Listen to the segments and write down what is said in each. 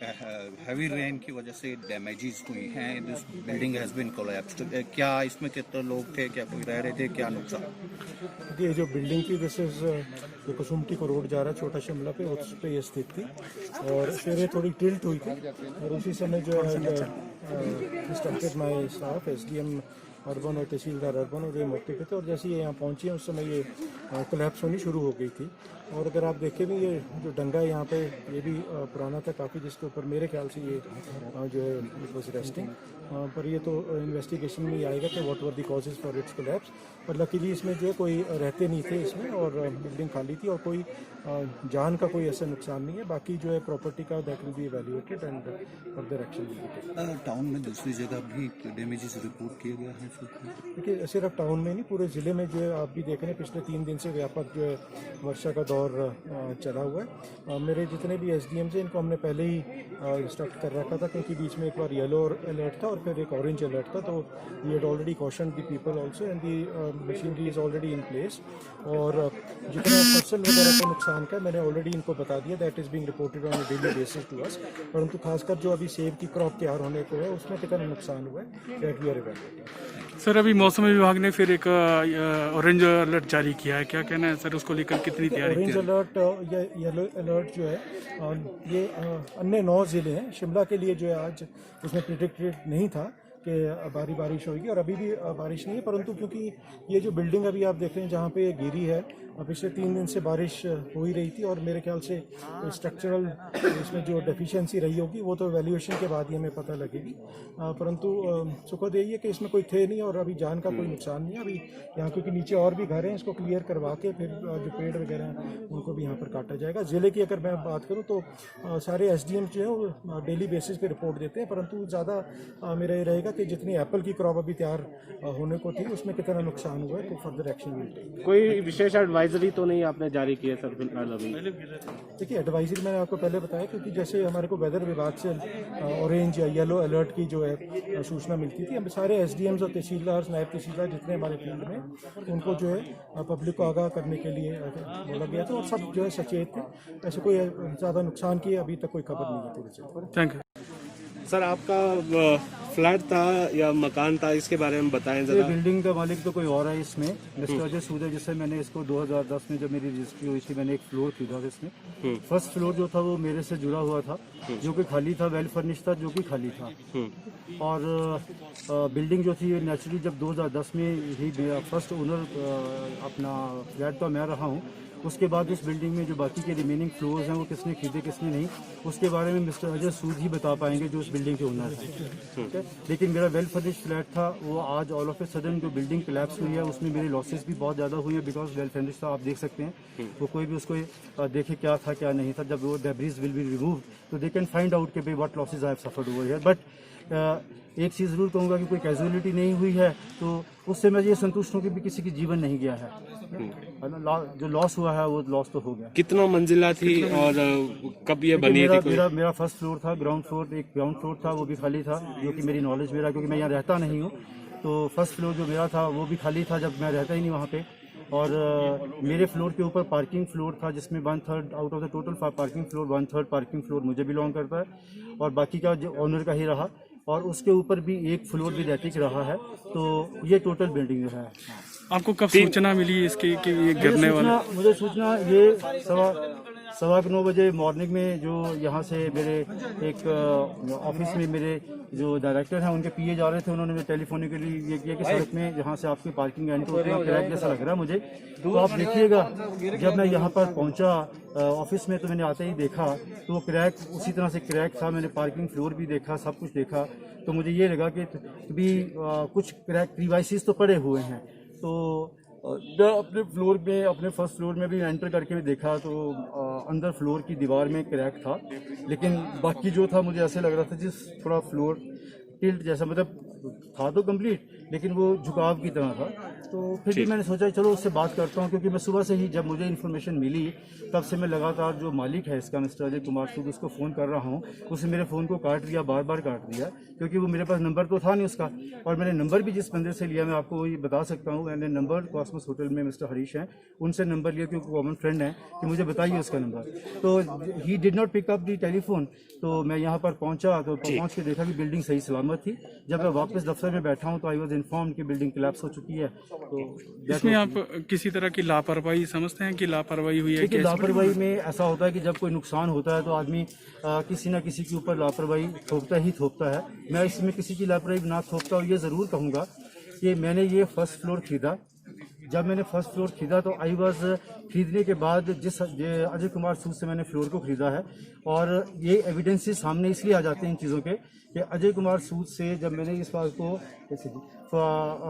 Heavy rain की वजह से डैमेजेस हुई हैं, this building has been collapsed. क्या इसमें कितने लोग थे, क्या कोई रह रहे थे, क्या नुकसान? ये जो बिल्डिंग थी, दिस इज जो कुसुमटी को रोड जा रहा है छोटा शिमला पे, उस पे ये स्थित थी और फिर ये थोड़ी टिल्ट हुई थी और उसी समय जो है instructed my staff SDM urban और तहसीलदार अर्बन और ये मौके पे थे और जैसे ये यहाँ पहुँचे उस समय ये कोलैप्स होनी शुरू हो गई थी। और अगर आप देखें भी, ये जो डंगा है यहाँ पे ये भी पुराना था काफ़ी, जिसके ऊपर मेरे ख्याल से ये जो है इट वॉज रेस्टिंग, पर ये तो इन्वेस्टिगेशन में ही आएगा कि what were the causes for its collapse. पर लकीली इसमें जो है कोई रहते नहीं थे इसमें और बिल्डिंग खाली थी और कोई जान का कोई ऐसा नुकसान नहीं है। बाकी जो है प्रॉपर्टी का that will be evaluated and further action will be taken. Town में दूसरी जगह भी डैमेजेस रिपोर्ट किए गए हैं? देखिए, सिर्फ टाउन में नहीं, पूरे ज़िले में जो है आप भी देख रहे हैं पिछले 3 दिन से व्यापक जो है वर्षा का दौर चला हुआ है। मेरे जितने भी एसडीएम थे इनको हमने पहले ही इंस्ट्रक्ट कर रखा था, क्योंकि बीच में एक बार येलो अलर्ट था और फिर एक ऑरेंज अलर्ट था, तो we had already cautioned the people also and the machinery is already in place. और जितना फसल वगैरह का नुकसान का मैंने ऑलरेडी इनको बता दिया, that is being reported on a daily basis to us. परंतु खासकर जो अभी सेब की क्रॉप तैयार होने को है उसमें कितना नुकसान हुआ है that we are evaluating. Sir, अभी मौसम विभाग ने फिर एक ऑरेंज अलर्ट जारी किया है, क्या कहना है सर उसको लेकर, कितनी तैयारी? ऑरेंज अलर्ट या येलो अलर्ट जो है ये अन्य 9 ज़िले हैं। शिमला के लिए जो है आज उसमें प्रिडिक्टेड नहीं था कि भारी बारिश होगी और अभी भी बारिश नहीं है, परंतु क्योंकि ये जो बिल्डिंग अभी आप देख रहे हैं जहाँ पे ये गिरी है, पिछले 3 दिन से बारिश हो ही रही थी और मेरे ख्याल से स्ट्रक्चरल इसमें जो डेफिशिएंसी रही होगी वो तो वैल्यूएशन के बाद ही हमें पता लगेगी। परंतु सुखद यही है कि इसमें कोई थे नहीं और अभी जान का कोई नुकसान नहीं है। अभी यहाँ क्योंकि नीचे और भी घर हैं, इसको क्लियर करवा के फिर जो पेड़ वगैरह हैं उनको भी यहाँ पर काटा जाएगा। ज़िले की अगर मैं बात करूँ तो सारे एसडीएम जो है वो डेली बेसिस पे रिपोर्ट देते हैं, परंतु ज़्यादा मेरा ये रहेगा कि जितनी एप्पल की क्रॉप अभी तैयार होने को थी उसमें कितना नुकसान हुआ है तो फर्दर एक्शन विल टेक। कोई विशेष एडवाइजरी तो नहीं आपने जारी की है सर फिलहाल अभी? देखिए, एडवाइजरी मैंने आपको पहले बताया, क्योंकि जैसे हमारे को वेदर विभाग से ऑरेंज या येलो अलर्ट की जो है सूचना मिलती थी, हम सारे एसडीएम्स और तहसीलदार, नायब तहसीलदार जितने हमारे फील्ड में, उनको जो है पब्लिक को आगाह करने के लिए बोला गया था और सब जो है सचेत थे। ऐसे कोई ज़्यादा नुकसान की अभी तक कोई खबर नहीं है पूरे जिले। थैंक यू सर, आपका फ्लैट था या मकान था, इसके बारे में बताएं जरा। बिल्डिंग का मालिक तो कोई और है इसमें, मिस्टर अजय सूद है, जिससे मैंने इसको 2010 में जब मेरी रजिस्ट्री हुई थी मैंने एक फ्लोर खरीदा था इसमें। फर्स्ट फ्लोर जो था वो मेरे से जुड़ा हुआ था, जो कि खाली था, वेल फर्निश था, जो कि खाली था। और बिल्डिंग जो थी नेचुरली जब 2010 में ही फर्स्ट ओनर अपना फ्लैट तो मैं रहा हूँ, उसके बाद उस बिल्डिंग में जो बाकी के रिमेनिंग फ्लोर्स हैं वो किसने खरीदे किसने नहीं, उसके बारे में मिस्टर अजय सूद ही बता पाएंगे जो उस बिल्डिंग के ओनर हैं। ठीक है, लेकिन मेरा वेल फर्निश्ड फ्लैट था, वो आज ऑल ऑफ ए सडन जो बिल्डिंग कोलैप्स हुई है उसमें मेरे लॉसेस भी बहुत ज़्यादा हुए हैं, बिकॉज वेल फर्निश्ड था, आप देख सकते हैं। वो कोई भी उसको देखे क्या था क्या नहीं था, जब वो डेब्रीज विल बी रिमूव तो दे कैन फाइंड आउट के भाई what losses I have suffered over here. But एक चीज़ ज़रूर कहूँगा कि कोई कैजुअलिटी नहीं हुई है, तो उससे मैं ये संतुष्ट हूँ कि भी किसी की जीवन नहीं गया है। जो लॉस हुआ है वो लॉस तो हो गया। कितना मंजिला थी और कब ये बनी थी? मेरा फर्स्ट फ्लोर था, ग्राउंड फ्लोर, एक ग्राउंड फ्लोर था वो भी खाली था, जो कि मेरी नॉलेज मेरा, क्योंकि मैं यहाँ रहता नहीं हूँ, तो फर्स्ट फ्लोर जो मेरा था वो भी खाली था जब मैं रहता ही नहीं वहाँ पे। और मेरे फ्लोर के ऊपर पार्किंग फ्लोर था जिसमें 1/3 out of the total parking floor 1/3 parking floor मुझे बिलोंग करता है और बाकी का जो ऑनर का ही रहा, और उसके ऊपर भी एक फ्लोर भी रैटिक रहा है। तो ये टोटल बिल्डिंग जो है। आपको कब सूचना मिली इसकी कि ये गिरने वाला? मुझे सूचना ये 9:15 बजे मॉर्निंग में, जो यहाँ से मेरे एक ऑफिस में मेरे जो डायरेक्टर हैं उनके पीए जा रहे थे, उन्होंने मुझे टेलीफोनिकली ये किया कि सड़क में जहाँ से आपकी पार्किंग एंटर होती है क्रैक जैसा लग रहा है मुझे, तो आप देखिएगा। जब मैं यहाँ पर पहुँचा ऑफिस में तो मैंने आते ही देखा तो वो क्रैक उसी तरह से क्रैक था। मैंने पार्किंग फ्लोर भी देखा, सब कुछ देखा, तो मुझे ये लगा कि भी कुछ क्रैक रिवाइसिस तो पड़े हुए हैं। तो मैं अपने फ्लोर में, अपने फर्स्ट फ्लोर में भी एंटर करके देखा तो अंदर फ्लोर की दीवार में क्रैक था, लेकिन बाकी जो था मुझे ऐसे लग रहा था जिस थोड़ा फ्लोर टिल्ट जैसा, मतलब था तो कंप्लीट, लेकिन वो झुकाव की तरह था। तो फिर भी मैंने सोचा चलो उससे बात करता हूँ, क्योंकि मैं सुबह से ही जब मुझे इन्फॉर्मेशन मिली तब से मैं लगातार जो मालिक है इसका मिस्टर अजय कुमार सूद उसको फ़ोन कर रहा हूँ। उसने मेरे फ़ोन को काट दिया, बार बार काट दिया, क्योंकि वो मेरे पास नंबर तो था नहीं उसका। और मैंने नंबर भी जिस बंदे से लिया मैं आपको वही बता सकता हूँ। मैंने नंबर कॉस्मोस होटल में मिस्टर हरीश हैं उनसे नंबर लिया, क्योंकि कॉमन फ्रेंड हैं, कि मुझे बताइए उसका नंबर। तो he did not pick up the telephone. तो मैं यहाँ पर पहुँचा, तो पहुँच के देखा कि बिल्डिंग सही सलामत थी। जब मैं वापस दफ्तर में बैठा हूँ तो आई वॉज इन्फॉर्म कि बिल्डिंग कोलैप्स हो चुकी है। तो इसमें आप किसी तरह की लापरवाही समझते हैं कि लापरवाही हुई है? देखिए, लापरवाही में ऐसा होता है कि जब कोई नुकसान होता है तो आदमी किसी न किसी के ऊपर लापरवाही थोपता है। मैं इसमें किसी की लापरवाही ना थोपता हूँ। ये ज़रूर कहूँगा कि मैंने ये फर्स्ट फ्लोर खरीदा। जब मैंने फर्स्ट फ्लोर खरीदा तो आई वॉज खरीदने के बाद जिस अजय कुमार सूद से मैंने फ्लोर को खरीदा है, और ये एविडेंसेस सामने इसलिए आ जाते हैं इन चीज़ों के कि अजय कुमार सूद से जब मैंने इस बात को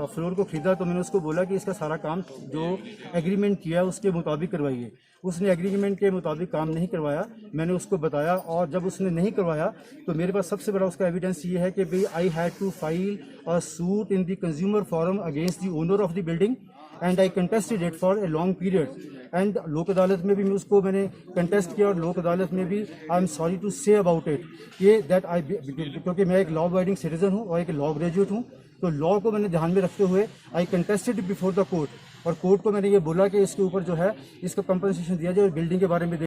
फ्लोर को खरीदा तो मैंने उसको बोला कि इसका सारा काम जो एग्रीमेंट किया है उसके मुताबिक करवाइए। उसने एग्रीमेंट के मुताबिक काम नहीं करवाया। मैंने उसको बताया, और जब उसने नहीं करवाया तो मेरे पास सबसे बड़ा उसका एविडेंस ये है कि भाई I had to file a suit in the consumer forum against the owner of the building and I contested it for a long period. And Lok Adalat में भी मैंने कंटेस्ट किया, और लोक अदालत में भी I am sorry to say about it ये that I, क्योंकि मैं एक लॉ अबाइडिंग सिटीजन हूँ और एक लॉ ग्रेजुएट हूँ। तो लॉ को मैंने ध्यान में रखते हुए आई कंटेस्टेड बिफोर द कोर्ट, और कोर्ट को मैंने ये बोला कि इसके ऊपर जो है इसको कंपनसेशन दिया जाए और बिल्डिंग के बारे में